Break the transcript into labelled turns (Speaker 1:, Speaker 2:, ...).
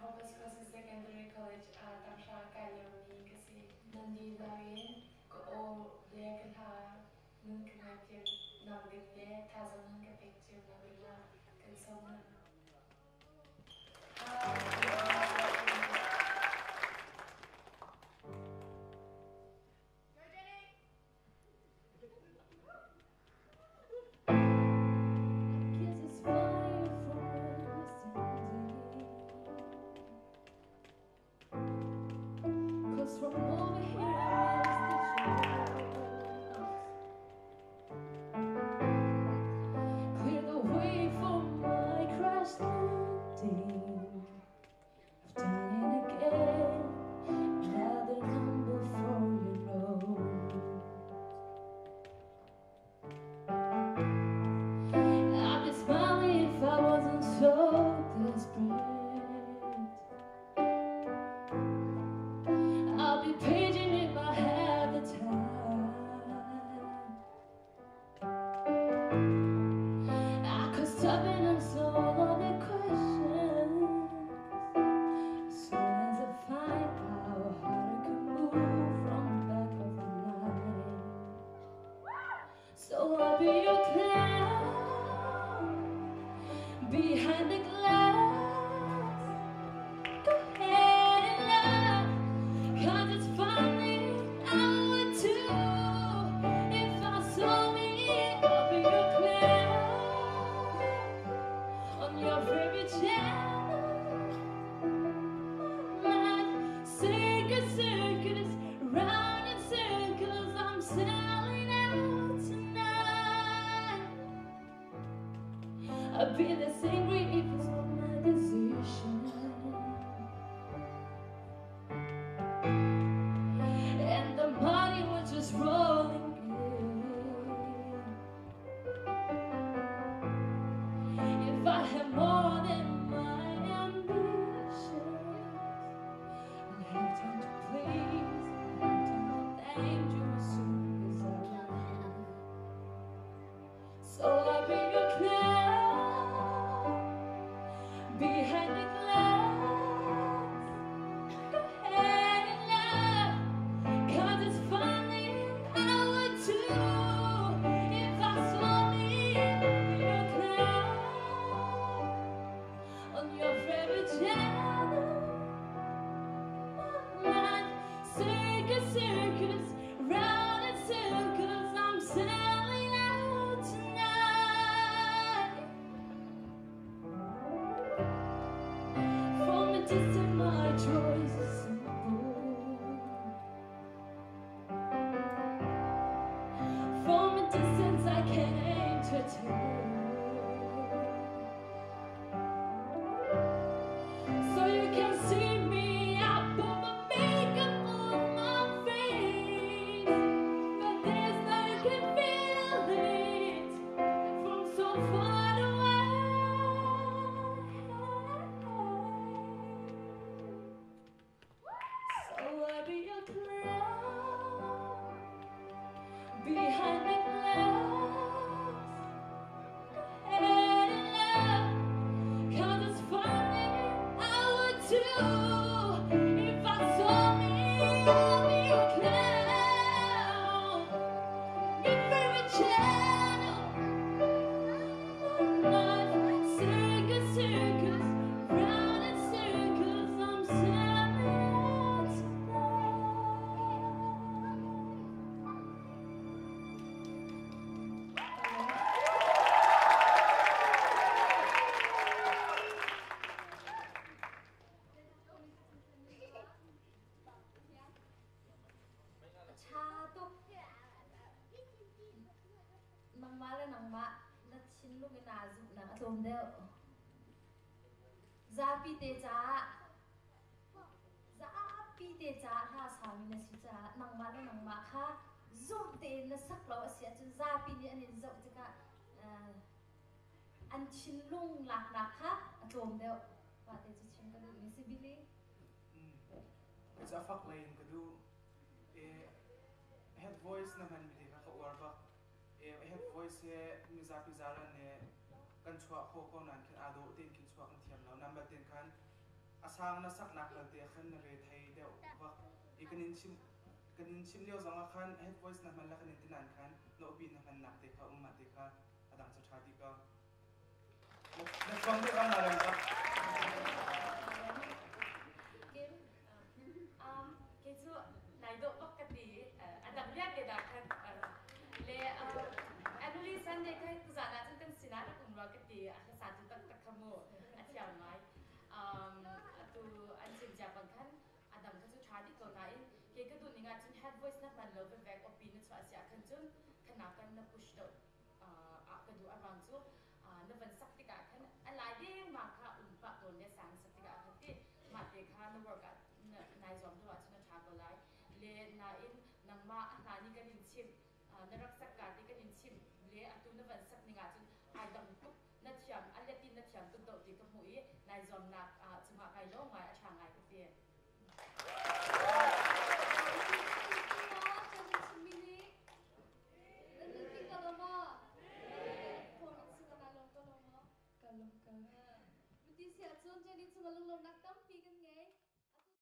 Speaker 1: Hopeless Causes Secondary College Tamsha Kalyamni kasi Nandi Darin ko o lekan ha nun connected navigate tazan nun ka picture navigla kan somna
Speaker 2: From over here I miss the clear the way for my crashed landing. I've done it again, rather humble for you know. I'd be smiling if I wasn't so desperate. I'll be paging if I had the time. I could stop and answer all of the questions as soon as I find out how I can move from the back of the line. So I'll be your clown behind the glass. Go ahead and laugh. 'Cause it's funny, I would too. If I saw me, I'll be your clown on your favorite channel. Like circus, circus, round in circles. I'm selling out tonight. I'll be less angry if it's not my decision. And the money was just rolling in. If I had more than my ambitions, I'd have time to please, I'd have time to thank you as soon as I learn. So I'll be your clown behind the glass. Go ahead and laugh. 'Cause it's funny, I would too. If I saw me, I'd be your clown on your favorite channel. Like circus, circus, round in circles. I'm selling out tonight. From a distance, my choice is simple. From a distance I came to tell. So you can see me, I put my makeup on my face. But there's no you can feel it from so far away. So I'll be your clown behind the glass. Go ahead and laugh. 'Cause it's funny, I would too. If I saw me, I'd be your clown. Your favorite channel. Life, circus, circus, round in circles. I'm selling out
Speaker 3: Chato nang mala nang ma na chinlu ke nazu na atom de zapi te cha ha sami na si cha nang mala nang ma kha zum te na sak lo asia chu zapi ni anin zo tika an chinlung lak na kha atom de pa te chu chin ka du si bili
Speaker 4: it's a fuck lane kadu head voice na man bili ka warba head voice he mizapi zara ne kan chua ko nan kin ado tin kin chua kan thiam na number tin kan asang na sak nak te khan na ve thai deu wa ikanin chim leo zong khan head voice na man la kanin tinan khan no bi na man nak te kha umma te kha adang cha thadi ka na fang te bang alam ka
Speaker 1: Kim ke chu nai do pakati adam ya ke da khan le annually Sunday kai tu zana chen kan sina na kumra ke ti a sa tu tak tak khamu a chiam mai tu an sim ja bang khan adam ka chu thadi ko na in ke ka du ninga chen head voice na man lo ve vek opinion chu asia khan chun khana kan na push do a ka du arang chu na van sak ti ka khan alai de ma kha pa don ne sang sak ti ka khan ti ma te kha na work nai zom do a chuna tha ko lai le na in nang ma na ni ka din chim na rak sak ka ti ka din chim le atu na van sak ni nga chun ai dam tu na thiam a le tin na thiam tu do ti ka mu i nai zom na chuma kai lo ma